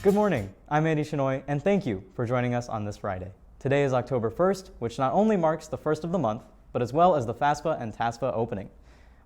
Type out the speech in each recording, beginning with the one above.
Good morning, I'm Andy Shinoy, and thank you for joining us on this Friday. Today is October 1st, which not only marks the first of the month, but as well as the FAFSA and TASFA opening.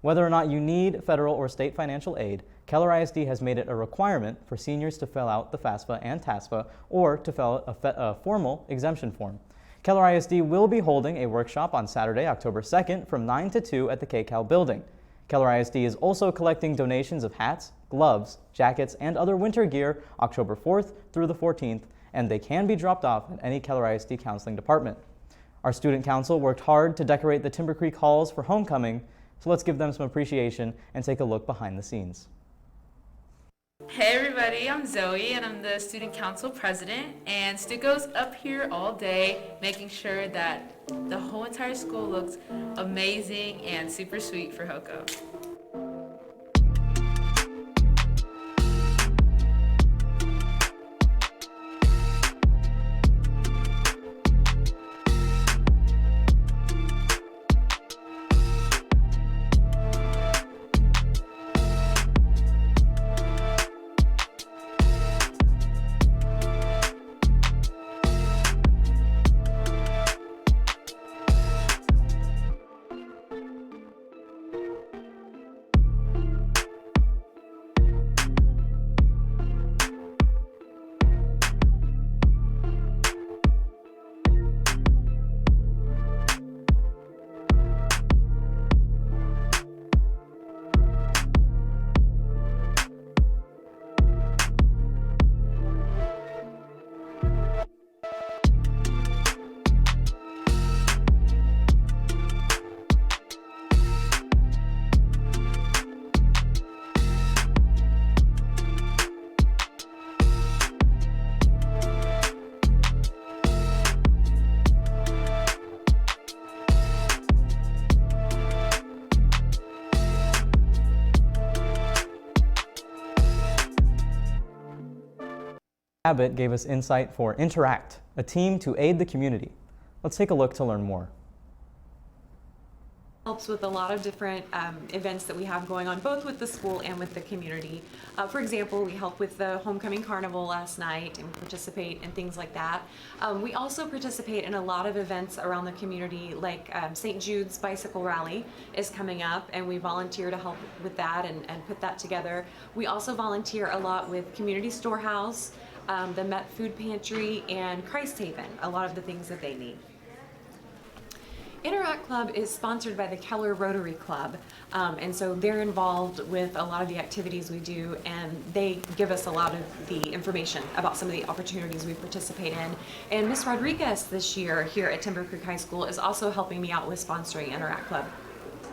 Whether or not you need federal or state financial aid, Keller ISD has made it a requirement for seniors to fill out the FAFSA and TASFA or to fill out a formal exemption form. Keller ISD will be holding a workshop on Saturday, October 2nd from 9 to 2 at the KCAL building. Keller ISD is also collecting donations of hats, gloves, jackets, and other winter gear October 4th through the 14th, and they can be dropped off at any Keller ISD counseling department. Our student council worked hard to decorate the Timber Creek halls for homecoming, so let's give them some appreciation and take a look behind the scenes. Hey everybody, I'm Zoe and I'm the student council president, and Stu goes up here all day making sure that the whole entire school looks amazing and super sweet for HOCO. Abbott gave us insight for Interact, a team to aid the community. Let's take a look to learn more. Helps with a lot of different events that we have going on, both with the school and with the community. For example, we helped with the homecoming carnival last night and participate in things like that. We also participate in a lot of events around the community, like St. Jude's Bicycle Rally is coming up, and we volunteer to help with that and put that together. We also volunteer a lot with Community Storehouse, the Met Food Pantry, and Christ Haven, a lot of the things that they need. Interact Club is sponsored by the Keller Rotary Club, and so they're involved with a lot of the activities we do, and they give us a lot of the information about some of the opportunities we participate in. And Ms. Rodriguez this year here at Timber Creek High School is also helping me out with sponsoring Interact Club.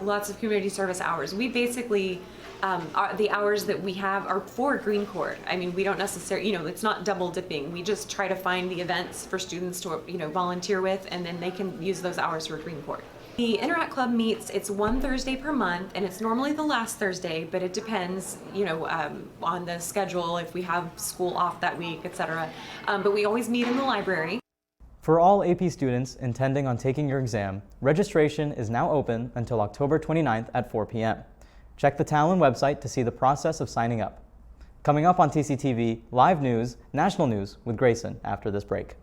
Lots of community service hours. We basically, the hours that we have are for Green Court. I mean, we don't necessarily, it's not double dipping. We just try to find the events for students to, volunteer with, and then they can use those hours for Green Court. The Interact Club meets, it's one Thursday per month, and it's normally the last Thursday, but it depends, on the schedule, if we have school off that week, etc. But we always meet in the library. For all AP students intending on taking your exam, registration is now open until October 29th at 4 p.m. Check the Talon website to see the process of signing up. Coming up on TCTV, live news, national news with Grayson after this break.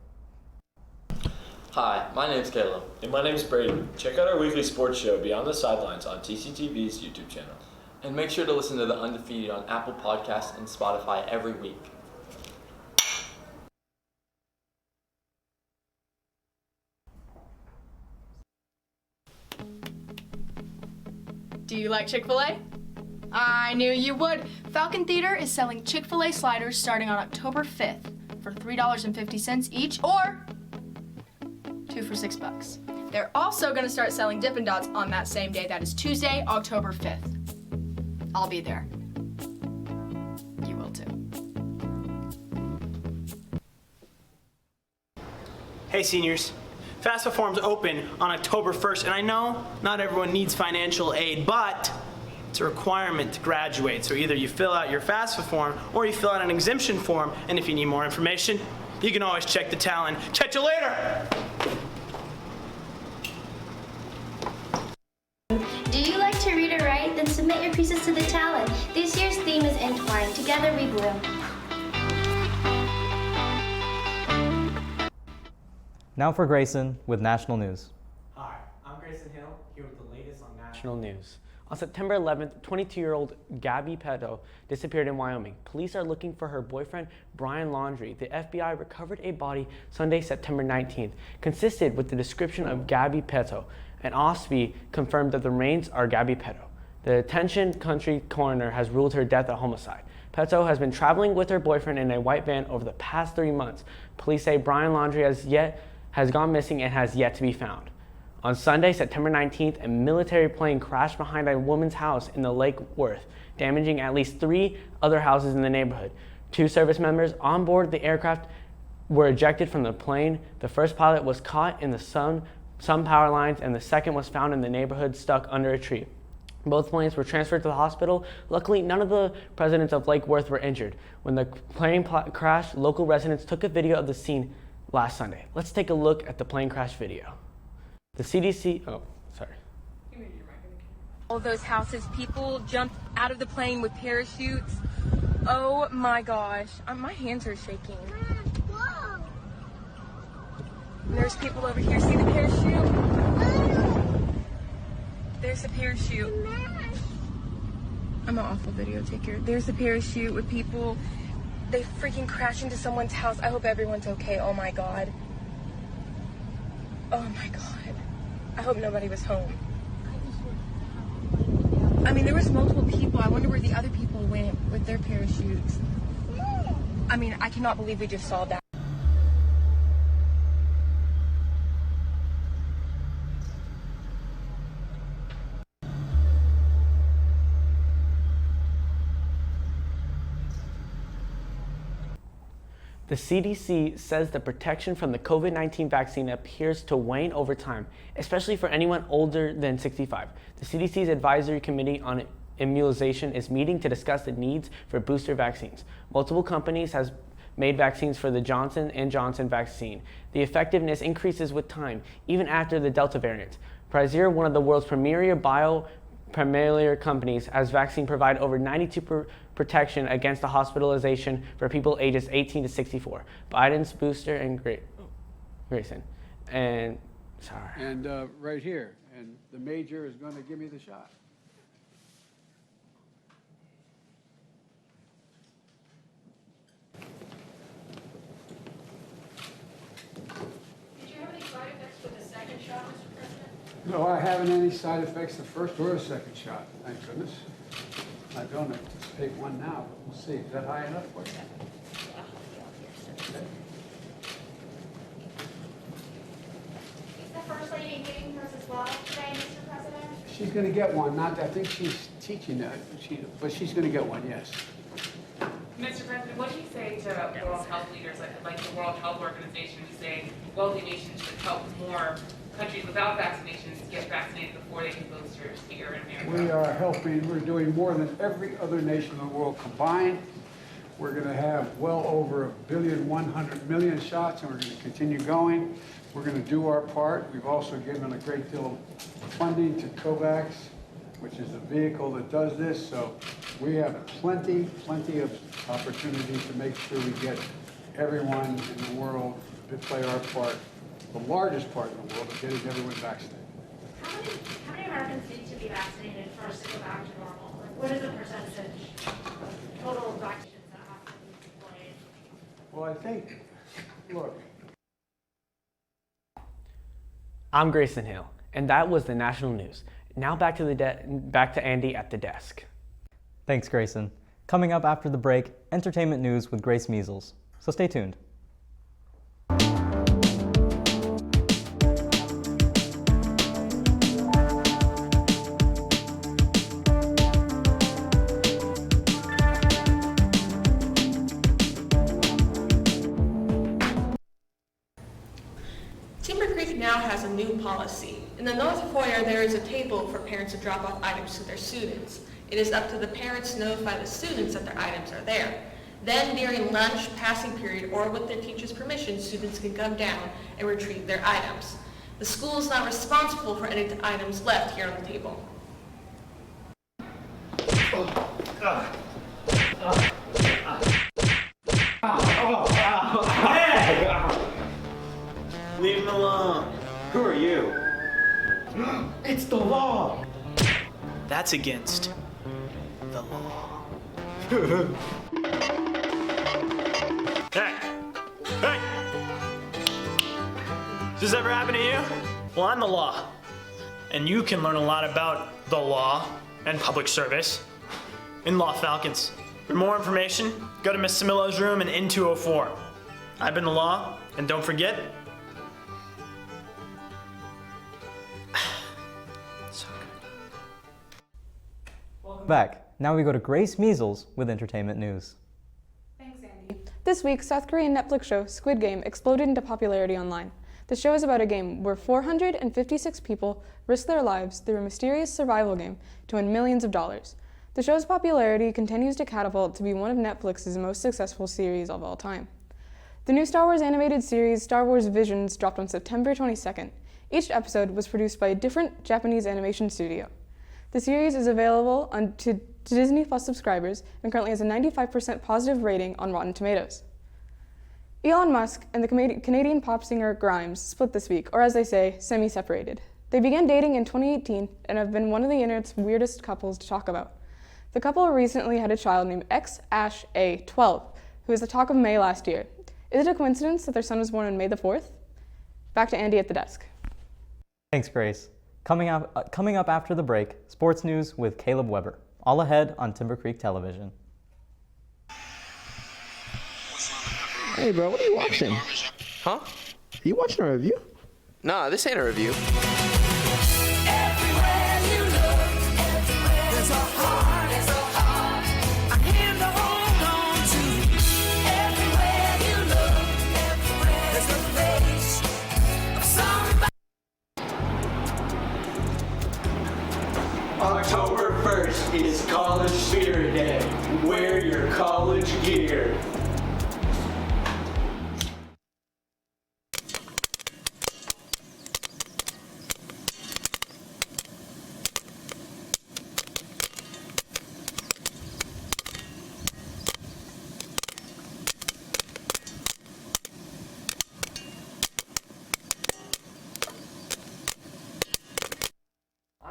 Hi, my name's Caleb. And my name's Brady. Check out our weekly sports show, Beyond the Sidelines, on TCTV's YouTube channel. And make sure to listen to The Undefeated on Apple Podcasts and Spotify every week. Do you like Chick-fil-A? I knew you would. Falcon Theater is selling Chick-fil-A sliders starting on October 5th for $3.50 each, or 2 for $6. They're also going to start selling Dippin' Dots on that same day. That is Tuesday, October 5th. I'll be there. You will too. Hey seniors, FAFSA forms open on October 1st, and I know not everyone needs financial aid, but it's a requirement to graduate. So either you fill out your FAFSA form or you fill out an exemption form, and if you need more information, you can always check the Talon. Catch you later! Do you like to read or write? Then submit your pieces to the Talon. This year's theme is Entwined. Together we bloom. Now for Grayson with national news. Hi, I'm Grayson Hill, here with the latest on national news. On September 11th, 22-year-old Gabby Petto disappeared in Wyoming. Police are looking for her boyfriend, Brian Laundrie. The FBI recovered a body Sunday, September 19th, consisted with the description of Gabby Petto. An OSFI confirmed that the remains are Gabby Petto. The Tension County coroner has ruled her death a homicide. Petto has been traveling with her boyfriend in a white van over the past 3 months. Police say Brian Laundrie has gone missing and has yet to be found. On Sunday, September 19th, a military plane crashed behind a woman's house in the Lake Worth, damaging at least 3 other houses in the neighborhood. 2 service members on board the aircraft were ejected from the plane. The first pilot was caught in the some power lines, and the second was found in the neighborhood stuck under a tree. Both planes were transferred to the hospital. Luckily, none of the residents of Lake Worth were injured. When the plane crashed, local residents took a video of the scene last Sunday. Let's take a look at the plane crash video. The CDC, All those houses, people jumped out of the plane with parachutes. Oh my gosh, my hands are shaking. Whoa. There's people over here, see the parachute? There's a parachute. I'm an awful video taker. There's a parachute with people. They freaking crashed into someone's house. I hope everyone's okay. Oh my God. Oh my God. I hope nobody was home. I mean, there was multiple people. I wonder where the other people went with their parachutes. I mean, I cannot believe we just saw that. The CDC says the protection from the COVID-19 vaccine appears to wane over time, especially for anyone older than 65. The CDC's Advisory Committee on Immunization is meeting to discuss the needs for booster vaccines. Multiple companies have made vaccines for the Johnson & Johnson vaccine. The effectiveness increases with time, even after the Delta variant. Pfizer, one of the world's premier companies, has vaccine provide over 92% protection against the hospitalization for people ages 18 to 64. Biden's booster and Grayson. And right here. And the major is going to give me the shot. Did you have any side effects with the second shot, Mr. President? No, I haven't any side effects the first or the second shot, thank goodness. I don't anticipate one now, but we'll see. Is that high enough for you? Okay. Is the First Lady getting hers as well today, Mr. President? She's going to get one. I think she's teaching that, but she's going to get one, yes. Mr. President, what do you say to World Health leaders like the World Health Organization who say wealthy nations should help more countries without vaccinations get vaccinated before they get boosters here in America? We are helping. We're doing more than every other nation in the world combined. We're going to have well over 1,100,000,000 shots, and we're going to continue going. We're going to do our part. We've also given a great deal of funding to COVAX, which is the vehicle that does this. So we have plenty of opportunity to make sure we get everyone in the world to play our part, the largest part in the world, of getting everyone vaccinated. How many Americans need to be vaccinated for us to go back to normal? Like, what is the percentage of total vaccinations that have to be deployed? Well, I think, look. I'm Grayson Hill, and that was the national news. Now back to Andy at the desk. Thanks, Grayson. Coming up after the break, entertainment news with Grace Measles. So stay tuned. Timber Creek now has a new policy. In the North Foyer, there is a table for parents to drop off items to their students. It is up to the parents to notify the students that their items are there. Then during lunch, passing period, or with their teacher's permission, students can come down and retrieve their items. The school is not responsible for any items left here on the table. Leave him alone. Who are you? It's the law. That's against the law. Hey! Hey! Does this ever happen to you? Well, I'm the law. And you can learn a lot about the law and public service in Law Falcons. For more information, go to Miss Similo's room in N204. I've been the law, and don't forget, Welcome back. Now we go to Grace Measles with entertainment news. This week, South Korean Netflix show Squid Game exploded into popularity online. The show is about a game where 456 people risk their lives through a mysterious survival game to win millions of dollars. The show's popularity continues to catapult to be one of Netflix's most successful series of all time. The new Star Wars animated series Star Wars Visions dropped on September 22nd. Each episode was produced by a different Japanese animation studio. The series is available to Disney Plus subscribers and currently has a 95% positive rating on Rotten Tomatoes. Elon Musk and the Canadian pop singer Grimes split this week, or as they say, semi-separated. They began dating in 2018 and have been one of the internet's weirdest couples to talk about. The couple recently had a child named X-A12, who was the talk of May last year. Is it a coincidence that their son was born on May the 4th? Back to Andy at the desk. Thanks, Grace. Coming up after the break, sports news with Caleb Weber. All ahead on Timber Creek Television. Hey, bro, what are you watching? Huh? Are you watching a review? Nah, this ain't a review. October 1st is College Spirit Day. Wear your college gear.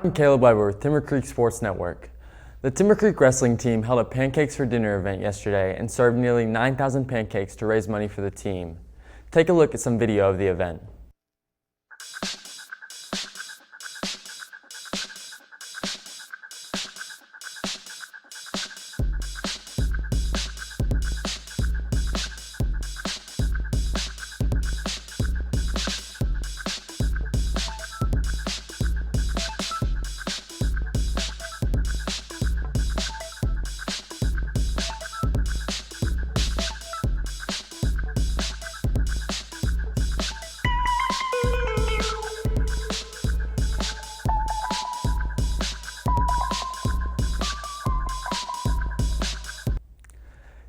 I'm Caleb Weber with Timber Creek Sports Network. The Timber Creek wrestling team held a Pancakes for Dinner event yesterday and served nearly 9,000 pancakes to raise money for the team. Take a look at some video of the event.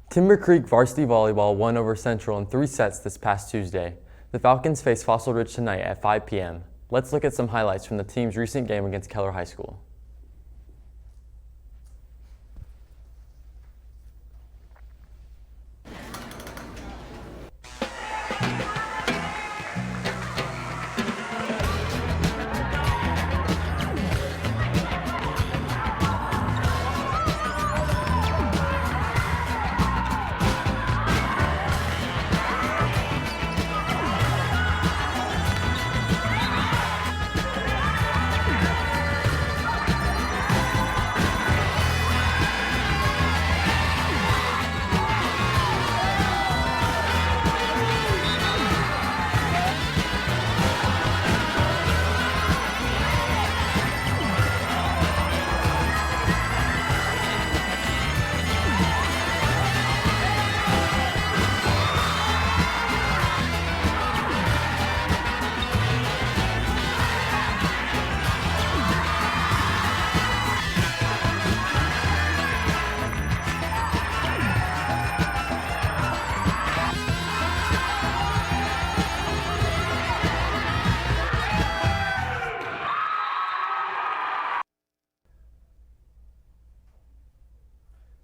Timber Creek varsity volleyball won over Central in 3 sets this past Tuesday. The Falcons face Fossil Ridge tonight at 5 p.m. Let's look at some highlights from the team's recent game against Keller High School.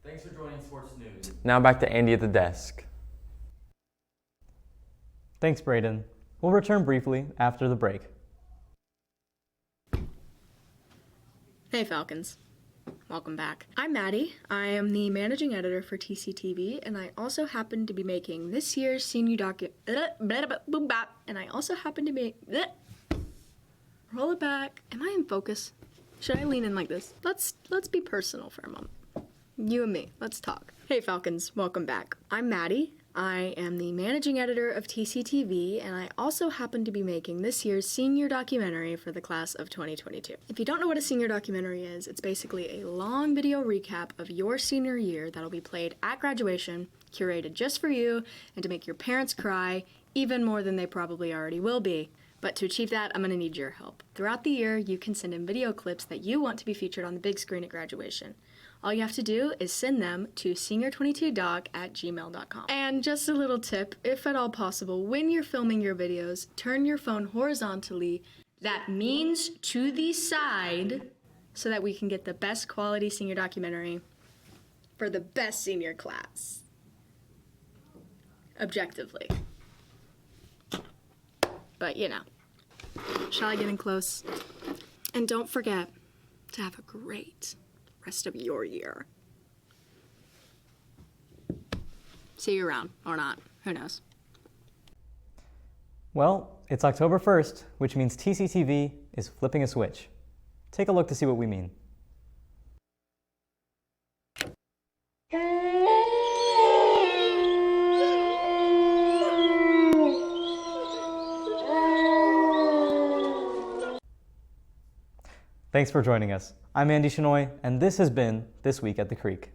Thanks for joining Sports News. Now back to Andy at the desk. Thanks, Braden. We'll return briefly after the break. Hey Falcons, welcome back. I'm Maddie. I am the managing editor for TCTV, and I also happen to be making this year's senior and I also happen to be roll it back. Am I in focus? Should I lean in like this? Let's be personal for a moment. You and me, let's talk. Hey Falcons, welcome back. I'm Maddie. I am the managing editor of TCTV, and I also happen to be making this year's senior documentary for the class of 2022. If you don't know what a senior documentary is, it's basically a long video recap of your senior year that'll be played at graduation, curated just for you, and to make your parents cry even more than they probably already will be. But to achieve that, I'm going to need your help. Throughout the year, you can send in video clips that you want to be featured on the big screen at graduation. All you have to do is send them to senior22doc@gmail.com. And just a little tip, if at all possible, when you're filming your videos, turn your phone horizontally. That means to the side, so that we can get the best quality senior documentary for the best senior class. Objectively. But you know, shall I get in close? And don't forget to have a great rest of your year. See you around, or not, who knows. Well, it's October 1st, which means TCTV is flipping a switch. Take a look to see what we mean. Thanks for joining us. I'm Andy Shinoy, and this has been This Week at the Creek.